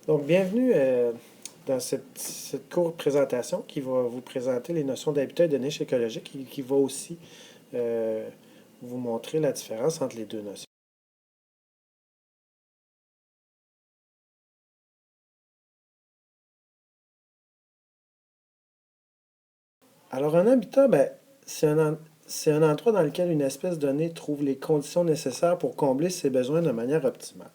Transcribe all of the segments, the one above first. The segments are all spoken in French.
Donc, bienvenue dans cette courte présentation qui va vous présenter les notions d'habitat et de niche écologique et qui va aussi euh, vous montrer la différence entre les deux notions. Alors, un habitat, ben, c'est un endroit dans lequel une espèce donnée trouve les conditions nécessaires pour combler ses besoins de manière optimale.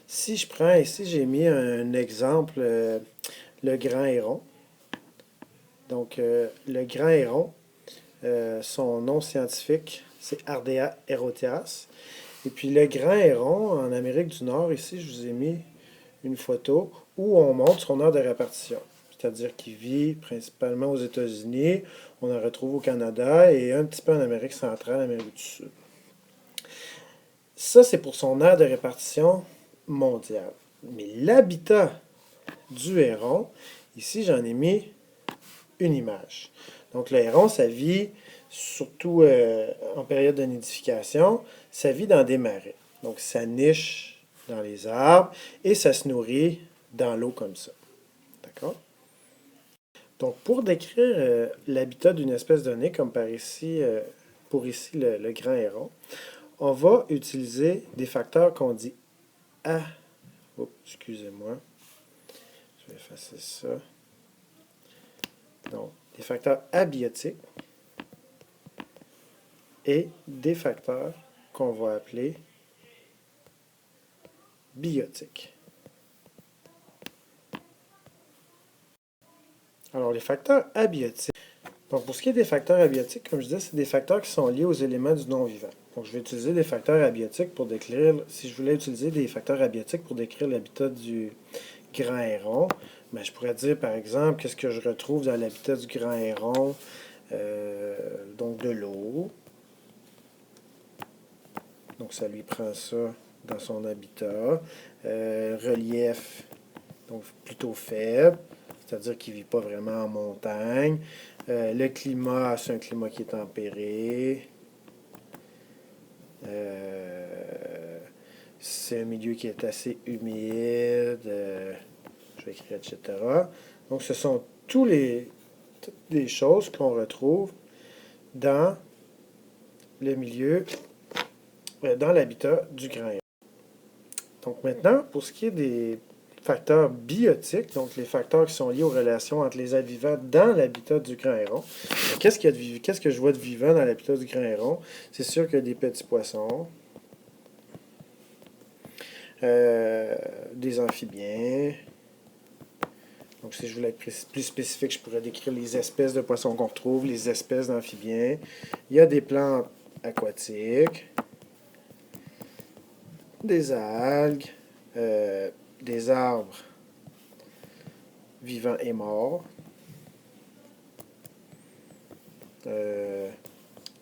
Si je prends ici, j'ai mis un exemple, le grand héron. Donc, le grand héron, son nom scientifique, c'est Ardea eroteas. Et puis le grand héron, en Amérique du Nord, ici, je vous ai mis une photo où on montre son aire de répartition. C'est-à-dire qu'il vit principalement aux États-Unis, on en retrouve au Canada et un petit peu en Amérique centrale, Amérique du Sud. Ça, c'est pour son aire de répartition mondiale. Mais l'habitat du héron, ici, j'en ai mis une image. Donc le héron, ça vit surtout en période de nidification, ça vit dans des marais. Donc ça niche dans les arbres et ça se nourrit dans l'eau comme ça. D'accord? Donc pour décrire l'habitat d'une espèce donnée, comme par ici, pour ici le grand héron, on va utiliser des facteurs qu'on dit A. Oh, excusez-moi, je vais effacer ça. Donc, des facteurs abiotiques et des facteurs qu'on va appeler biotiques. Alors, les facteurs abiotiques. Donc, pour ce qui est des facteurs abiotiques, comme je disais, c'est des facteurs qui sont liés aux éléments du non-vivant. Donc, je vais utiliser des facteurs abiotiques pour décrire, si je voulais utiliser des facteurs abiotiques pour décrire l'habitat du grand héron, ben, je pourrais dire, par exemple, qu'est-ce que je retrouve dans l'habitat du grand héron? Donc, de l'eau. Donc, ça lui prend ça dans son habitat. Relief, donc plutôt faible, c'est-à-dire qu'il ne vit pas vraiment en montagne. Le climat, c'est un climat qui est tempéré. C'est un milieu qui est assez humide. Je vais écrire, etc. Donc, ce sont toutes les choses qu'on retrouve dans le milieu, dans l'habitat du grand héron. Donc maintenant, pour ce qui est des facteurs biotiques, donc les facteurs qui sont liés aux relations entre les êtres vivants dans l'habitat du grand héron. Qu'est-ce que je vois de vivant dans l'habitat du grand héron? C'est sûr qu'il y a des petits poissons, des amphibiens. Donc si je voulais être plus spécifique, je pourrais décrire les espèces de poissons qu'on retrouve, les espèces d'amphibiens. Il y a des plantes aquatiques, des algues, des arbres vivants et morts. Euh,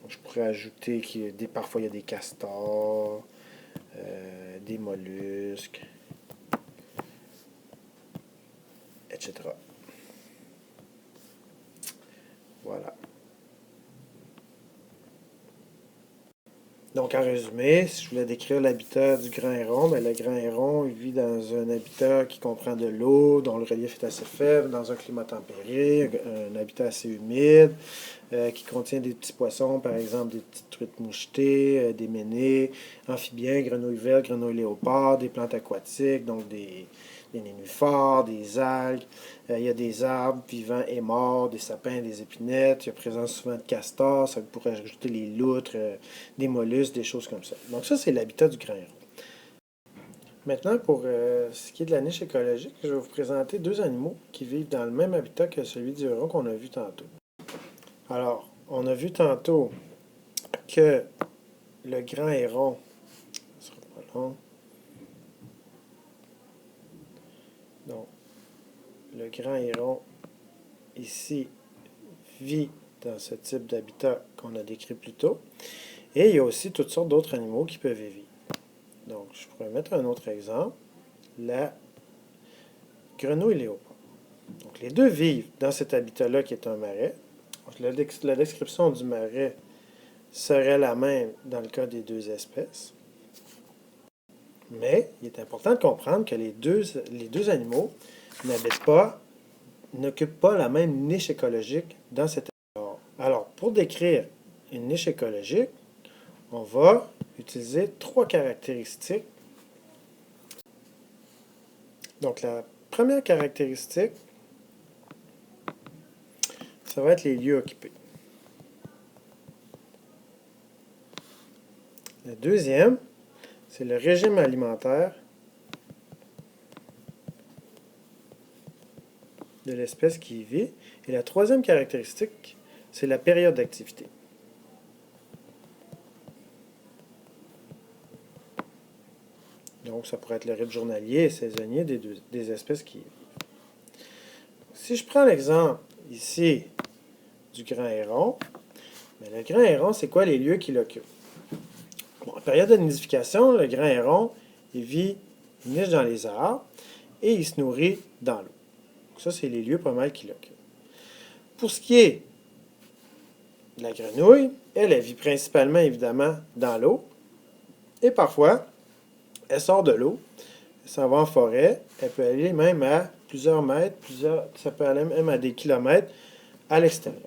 je pourrais ajouter parfois il y a des castors, des mollusques, etc. Voilà. Donc, en résumé, si je voulais décrire l'habitat du grand héron, ben, le grand héron il vit dans un habitat qui comprend de l'eau, dont le relief est assez faible, dans un climat tempéré, un habitat assez humide, qui contient des petits poissons, par exemple des petites truites mouchetées, des ménés, amphibiens, grenouilles vertes, grenouilles léopards, des plantes aquatiques, donc des nénuphars, des algues. Il y a des arbres vivants et morts, des sapins, des épinettes. Il y a présence souvent de castors, ça pourrait ajouter les loutres, des mollusques, des choses comme ça. Donc ça, c'est l'habitat du grand héron. Maintenant, pour ce qui est de la niche écologique, je vais vous présenter deux animaux qui vivent dans le même habitat que celui du héron qu'on a vu tantôt. Alors, on a vu tantôt que le grand héron, ça sera pas long, donc le grand héron ici vit dans ce type d'habitat qu'on a décrit plus tôt. Et il y a aussi toutes sortes d'autres animaux qui peuvent y vivre. Donc, je pourrais mettre un autre exemple, la grenouille léopard. Donc, les deux vivent dans cet habitat-là qui est un marais. Donc, la description du marais serait la même dans le cas des deux espèces. Mais il est important de comprendre que les deux animaux n'occupent pas la même niche écologique dans cet territoire. Alors, pour décrire une niche écologique, on va utiliser trois caractéristiques. Donc, la première caractéristique, ça va être les lieux occupés. La deuxième, c'est le régime alimentaire de l'espèce qui y vit. Et la troisième caractéristique, c'est la période d'activité. Donc, ça pourrait être le rythme journalier et saisonnier des espèces qui y vivent. Si je prends l'exemple ici du grand héron, le grand héron, c'est quoi les lieux qu'il occupe? Bon, en période de nidification, le grand héron, il niche dans les arbres et il se nourrit dans l'eau. Ça, c'est les lieux pas mal qu'il occupe. Pour ce qui est de la grenouille, elle vit principalement, évidemment, dans l'eau. Et parfois, elle sort de l'eau, elle s'en va en forêt, elle peut aller même à plusieurs mètres, ça peut aller même à des kilomètres à l'extérieur.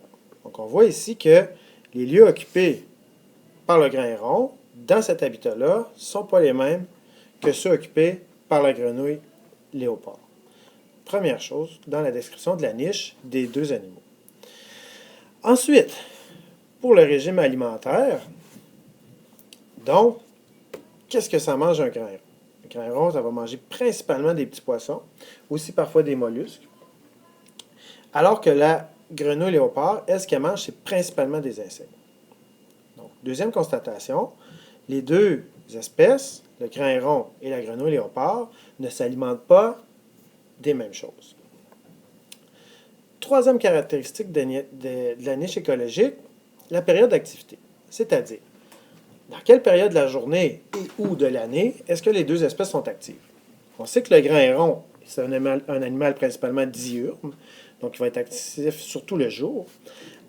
Donc, on voit ici que les lieux occupés par le grand héron, dans cet habitat-là, ne sont pas les mêmes que ceux occupés par la grenouille léopard. Première chose, dans la description de la niche des deux animaux. Ensuite, pour le régime alimentaire, donc, qu'est-ce que ça mange un grand héron? Un grand héron, ça va manger principalement des petits poissons, aussi parfois des mollusques. Alors que la grenouille léopard, elle, ce qu'elle mange, c'est principalement des insectes. Donc, deuxième constatation, les deux espèces, le grand héron et la grenouille léopard, ne s'alimentent pas des mêmes choses. Troisième caractéristique de la niche écologique, la période d'activité. C'est-à-dire, dans quelle période de la journée et ou de l'année est-ce que les deux espèces sont actives? On sait que le grand héron, c'est un animal principalement diurne, donc il va être actif surtout le jour,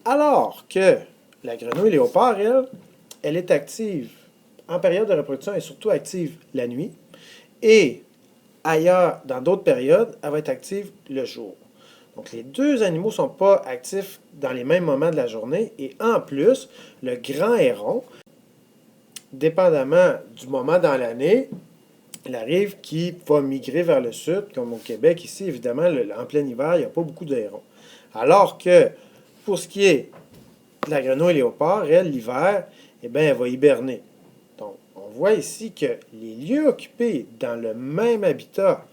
alors que la grenouille léopard, elle est active en période de reproduction et surtout active la nuit, et ailleurs, dans d'autres périodes, elle va être active le jour. Donc, les deux animaux ne sont pas actifs dans les mêmes moments de la journée. Et en plus, le grand héron, dépendamment du moment dans l'année, il arrive qu'il va migrer vers le sud, comme au Québec. Ici, évidemment, en plein hiver, il n'y a pas beaucoup de hérons. Alors que, pour ce qui est de la grenouille léopard, elle, l'hiver, eh bien, elle va hiberner. Donc, on voit ici que les lieux occupés dans le même habitat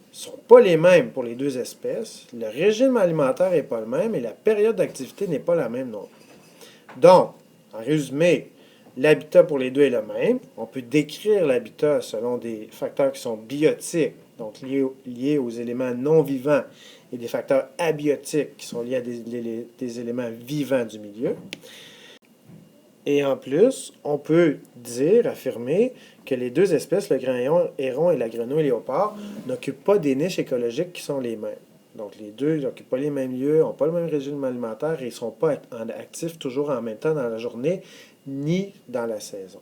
ne sont pas les mêmes pour les deux espèces, le régime alimentaire n'est pas le même et la période d'activité n'est pas la même non plus. Donc, en résumé, l'habitat pour les deux est le même. On peut décrire l'habitat selon des facteurs qui sont biotiques, donc liés aux éléments non vivants, et des facteurs abiotiques qui sont liés à des éléments vivants du milieu. Et en plus, on peut affirmer que les deux espèces, le grand héron et la grenouille léopard, n'occupent pas des niches écologiques qui sont les mêmes. Donc les deux n'occupent pas les mêmes lieux, n'ont pas le même régime alimentaire et ne sont pas actifs toujours en même temps dans la journée ni dans la saison.